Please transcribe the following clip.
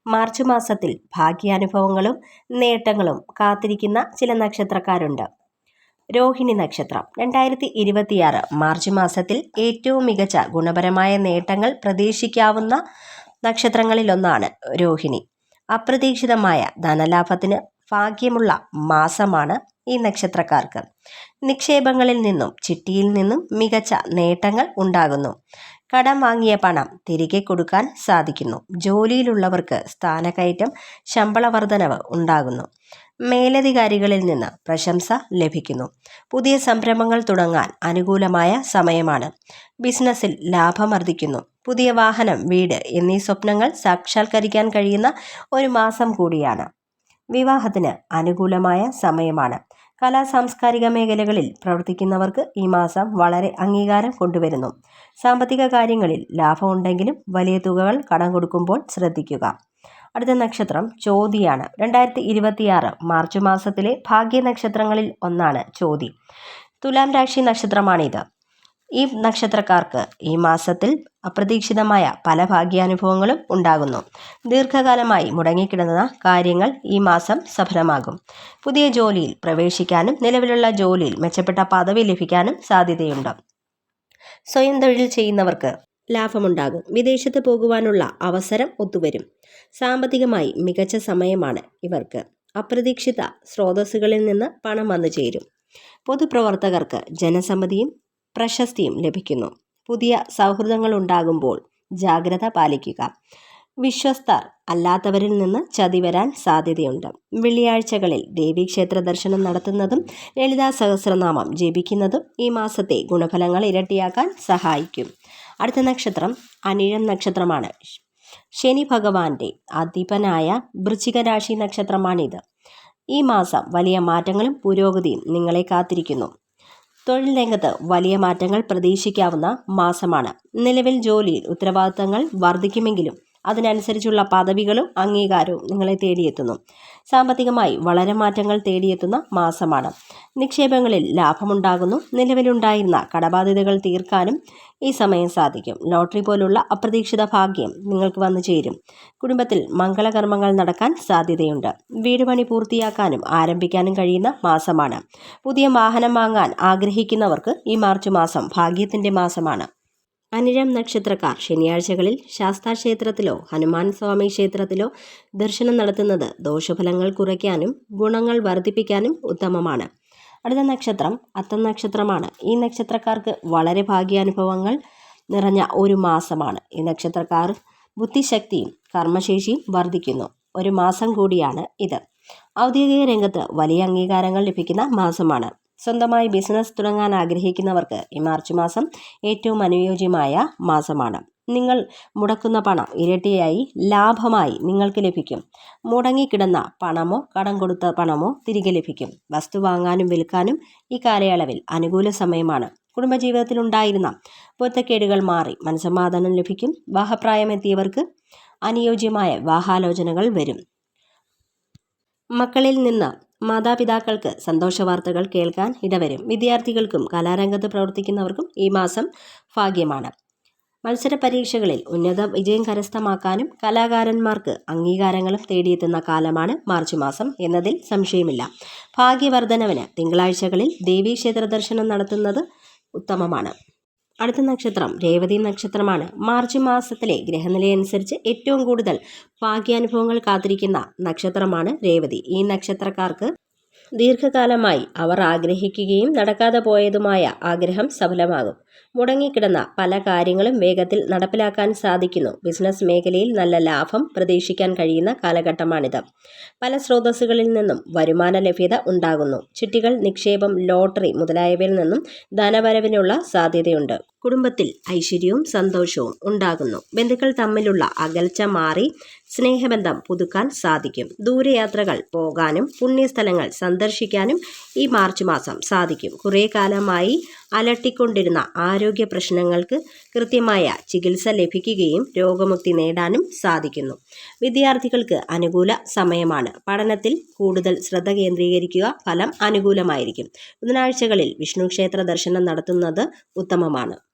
March മാസത്തിൽ ഭാഗ്യാനുഭവങ്ങളും നേട്ടങ്ങളും കാത്തിരിക്കുന്ന ചില നക്ഷത്രക്കാരുണ്ട്. രോഹിണി നക്ഷത്രം 2026 മാർച്ച് മാസത്തിൽ ഏറ്റവും മികച്ച ഗുണപരമായ നേട്ടങ്ങൾ പ്രതീക്ഷിക്കാവുന്ന നക്ഷത്രങ്ങളിലൊന്നാണ് രോഹിണി. അപ്രതീക്ഷിതമായ ധനലാഭത്തിന് ഭാഗ്യമുള്ള മാസമാണ് ഈ നക്ഷത്രക്കാർക്ക്. നിക്ഷേപങ്ങളിൽ നിന്നും ചിട്ടിയിൽ നിന്നും മികച്ച നേട്ടങ്ങൾ ഉണ്ടാകുന്നു. കടം വാങ്ങിയ പണം തിരികെ കൊടുക്കാൻ സാധിക്കുന്നു. ജോലിയിലുള്ളവർക്ക് സ്ഥാനക്കയറ്റം, ശമ്പള വർധനവ് ഉണ്ടാകുന്നു. മേലധികാരികളിൽ നിന്ന് പ്രശംസ ലഭിക്കുന്നു. പുതിയ സംരംഭങ്ങൾ തുടങ്ങാൻ അനുകൂലമായ സമയമാണ്. ബിസിനസ്സിൽ ലാഭം വർദ്ധിക്കുന്നു. പുതിയ വാഹനം, വീട് എന്നീ സ്വപ്നങ്ങൾ സാക്ഷാത്കരിക്കാൻ കഴിയുന്ന ഒരു മാസം കൂടിയാണ്. വിവാഹത്തിന് അനുകൂലമായ സമയമാണ്. കലാ സാംസ്കാരിക മേഖലകളിൽ പ്രവർത്തിക്കുന്നവർക്ക് ഈ മാസം വളരെ അംഗീകാരം കൊണ്ടുവരുന്നു. സാമ്പത്തിക കാര്യങ്ങളിൽ ലാഭമുണ്ടെങ്കിലും വലിയ തുകകൾ കടം കൊടുക്കുമ്പോൾ ശ്രദ്ധിക്കുക. അടുത്ത നക്ഷത്രം ചോതിയാണ്. 2026 മാർച്ച് മാസത്തിലെ ഭാഗ്യ നക്ഷത്രങ്ങളിൽ ഒന്നാണ് ചോതി. തുലാം രാശി നക്ഷത്രമാണിത്. ഈ നക്ഷത്രക്കാർക്ക് ഈ മാസത്തിൽ അപ്രതീക്ഷിതമായ പല ഭാഗ്യാനുഭവങ്ങളും ഉണ്ടാകുന്നു. ദീർഘകാലമായി മുടങ്ങിക്കിടന്ന കാര്യങ്ങൾ ഈ മാസം സഫലമാകും. പുതിയ ജോലിയിൽ പ്രവേശിക്കാനും നിലവിലുള്ള ജോലിയിൽ മെച്ചപ്പെട്ട പദവി ലഭിക്കാനും സാധ്യതയുണ്ട്. സ്വയം തൊഴിൽ ചെയ്യുന്നവർക്ക് ലാഭമുണ്ടാകും. വിദേശത്ത് പോകുവാനുള്ള അവസരം ഒത്തുവരും. സാമ്പത്തികമായി മികച്ച സമയമാണ് ഇവർക്ക്. അപ്രതീക്ഷിത സ്രോതസ്സുകളിൽ നിന്ന് പണം വന്നു ചേരും. പൊതുപ്രവർത്തകർക്ക് ജനസമ്മതിയും പ്രശസ്തിയും ലഭിക്കുന്നു. പുതിയ സൗഹൃദങ്ങൾ ഉണ്ടാകുമ്പോൾ ജാഗ്രത പാലിക്കുക. വിശ്വസ്തർ അല്ലാത്തവരിൽ നിന്ന് ചതി വരാൻ സാധ്യതയുണ്ട്. വെള്ളിയാഴ്ചകളിൽ ദേവീക്ഷേത്ര ദർശനം നടത്തുന്നതും ലളിതാ സഹസ്രനാമം ജപിക്കുന്നതും ഈ മാസത്തെ ഗുണഫലങ്ങൾ ഇരട്ടിയാക്കാൻ സഹായിക്കും. അടുത്ത നക്ഷത്രം അനിഴം നക്ഷത്രമാണ്. ശനി ഭഗവാന്റെ അധിപനായ വൃശ്ചിക രാശി നക്ഷത്രമാണിത്. ഈ മാസം വലിയ മാറ്റങ്ങളും പുരോഗതിയും നിങ്ങളെ കാത്തിരിക്കുന്നു. തൊഴിൽ രംഗത്ത് വലിയ മാറ്റങ്ങൾ പ്രതീക്ഷിക്കാവുന്ന മാസമാണ്. നിലവിൽ ജോലിയിൽ ഉത്തരവാദിത്തങ്ങൾ വർദ്ധിക്കുമെങ്കിലും അതിനനുസരിച്ചുള്ള പദവികളും അംഗീകാരവും നിങ്ങളെ തേടിയെത്തുന്നു. സാമ്പത്തികമായി വളരെ മാറ്റങ്ങൾ തേടിയെത്തുന്ന മാസമാണ്. നിക്ഷേപങ്ങളിൽ ലാഭമുണ്ടാകുന്നു. നിലവിലുണ്ടായിരുന്ന കടബാധ്യതകൾ തീർക്കാനും ഈ സമയം സാധിക്കും. ലോട്ടറി പോലുള്ള അപ്രതീക്ഷിത ഭാഗ്യം നിങ്ങൾക്ക് വന്നു ചേരും. കുടുംബത്തിൽ മംഗളകർമ്മങ്ങൾ നടക്കാൻ സാധ്യതയുണ്ട്. വീട് പണി പൂർത്തിയാക്കാനും ആരംഭിക്കാനും കഴിയുന്ന മാസമാണ്. പുതിയ വാഹനം വാങ്ങാൻ ആഗ്രഹിക്കുന്നവർക്ക് ഈ മാർച്ച് മാസം ഭാഗ്യത്തിൻ്റെ മാസമാണ്. അനിഴം നക്ഷത്രക്കാർ ശനിയാഴ്ചകളിൽ ശാസ്താക്ഷേത്രത്തിലോ ഹനുമാൻ സ്വാമി ക്ഷേത്രത്തിലോ ദർശനം നടത്തുന്നത് ദോഷഫലങ്ങൾ കുറയ്ക്കാനും ഗുണങ്ങൾ വർദ്ധിപ്പിക്കാനും ഉത്തമമാണ്. അടുത്ത നക്ഷത്രം അത്തം നക്ഷത്രമാണ്. ഈ നക്ഷത്രക്കാർക്ക് വളരെ ഭാഗ്യാനുഭവങ്ങൾ നിറഞ്ഞ ഒരു മാസമാണ്. ഈ നക്ഷത്രക്കാർ ബുദ്ധിശക്തിയും കർമ്മശേഷിയും വർദ്ധിക്കുന്നു. ഒരു മാസം കൂടിയാണ് ഇത്. ഔദ്യോഗിക രംഗത്ത് വലിയ അംഗീകാരങ്ങൾ ലഭിക്കുന്ന മാസമാണ്. സ്വന്തമായി ബിസിനസ് തുടങ്ങാൻ ആഗ്രഹിക്കുന്നവർക്ക് ഈ മാർച്ച് മാസം ഏറ്റവും അനുയോജ്യമായ മാസമാണ്. നിങ്ങൾ മുടക്കുന്ന പണം ഇരട്ടിയായി ലാഭമായി നിങ്ങൾക്ക് ലഭിക്കും. മുടങ്ങിക്കിടന്ന പണമോ കടം കൊടുത്ത പണമോ തിരികെ ലഭിക്കും. വസ്തു വാങ്ങാനും വിൽക്കാനും ഈ കാലയളവിൽ അനുകൂല സമയമാണ്. കുടുംബജീവിതത്തിലുണ്ടായിരുന്ന പൊരുത്തക്കേടുകൾ മാറി മനസ്സമാധാനം ലഭിക്കും. വിവാഹപ്രായമെത്തിയവർക്ക് അനുയോജ്യമായ വിവാഹാലോചനകൾ വരും. മക്കളിൽ നിന്ന് മാതാപിതാക്കൾക്ക് സന്തോഷ വാർത്തകൾ കേൾക്കാൻ ഇടവരും. വിദ്യാർത്ഥികൾക്കും കലാരംഗത്ത് പ്രവർത്തിക്കുന്നവർക്കും ഈ മാസം ഭാഗ്യമാണ്. മത്സര പരീക്ഷകളിൽ ഉന്നത വിജയം കരസ്ഥമാക്കാനും കലാകാരന്മാർക്ക് അംഗീകാരങ്ങളും തേടിയെത്തുന്ന കാലമാണ് മാർച്ച് മാസം എന്നതിൽ സംശയമില്ല. ഭാഗ്യവർദ്ധനവിന് തിങ്കളാഴ്ചകളിൽ ദേവീക്ഷേത്ര ദർശനം നടത്തുന്നത് ഉത്തമമാണ്. അടുത്ത നക്ഷത്രം രേവതി നക്ഷത്രമാണ്. മാർച്ച് മാസത്തിലെ ഗ്രഹനിലയനുസരിച്ച് ഏറ്റവും കൂടുതൽ ഭാഗ്യാനുഭവങ്ങൾ കാത്തിരിക്കുന്ന നക്ഷത്രമാണ് രേവതി. ഈ നക്ഷത്രക്കാർക്ക് ദീർഘകാലമായി അവർ ആഗ്രഹിക്കുകയും നടക്കാതെ പോയതുമായ ആഗ്രഹം സഫലമാകും. മുടങ്ങിക്കിടന്ന പല കാര്യങ്ങളും വേഗത്തിൽ നടപ്പിലാക്കാൻ സാധിക്കുന്നു. ബിസിനസ് മേഖലയിൽ നല്ല ലാഭം പ്രതീക്ഷിക്കാൻ കഴിയുന്ന കാലഘട്ടമാണിത്. പല സ്രോതസ്സുകളിൽ നിന്നും വരുമാന ലഭ്യത ഉണ്ടാകുന്നു. ചിട്ടികൾ, നിക്ഷേപം, ലോട്ടറി മുതലായവയിൽ നിന്നും ധനവരവിനുള്ള സാധ്യതയുണ്ട്. കുടുംബത്തിൽ ഐശ്വര്യവും സന്തോഷവും ഉണ്ടാകുന്നു. ബന്ധുക്കൾ തമ്മിലുള്ള അകൽച്ച മാറി സ്നേഹബന്ധം പുതുക്കാൻ സാധിക്കും. ദൂരയാത്രകൾ പോകാനും പുണ്യസ്ഥലങ്ങൾ സന്ദർശിക്കാനും ഈ മാർച്ച് മാസം സാധിക്കും. കുറേ കാലമായി അലട്ടിക്കൊണ്ടിരുന്ന ആരോഗ്യ പ്രശ്നങ്ങൾക്ക് കൃത്യമായ ചികിത്സ ലഭിക്കുകയും രോഗമുക്തി നേടാനും സാധിക്കുന്നു. വിദ്യാർത്ഥികൾക്ക് അനുകൂല സമയമാണ്. പഠനത്തിൽ കൂടുതൽ ശ്രദ്ധ കേന്ദ്രീകരിക്കുക. ഫലം അനുകൂലമായിരിക്കും. ബുധനാഴ്ചകളിൽ വിഷ്ണു ക്ഷേത്ര ദർശനം നടത്തുന്നത് ഉത്തമമാണ്.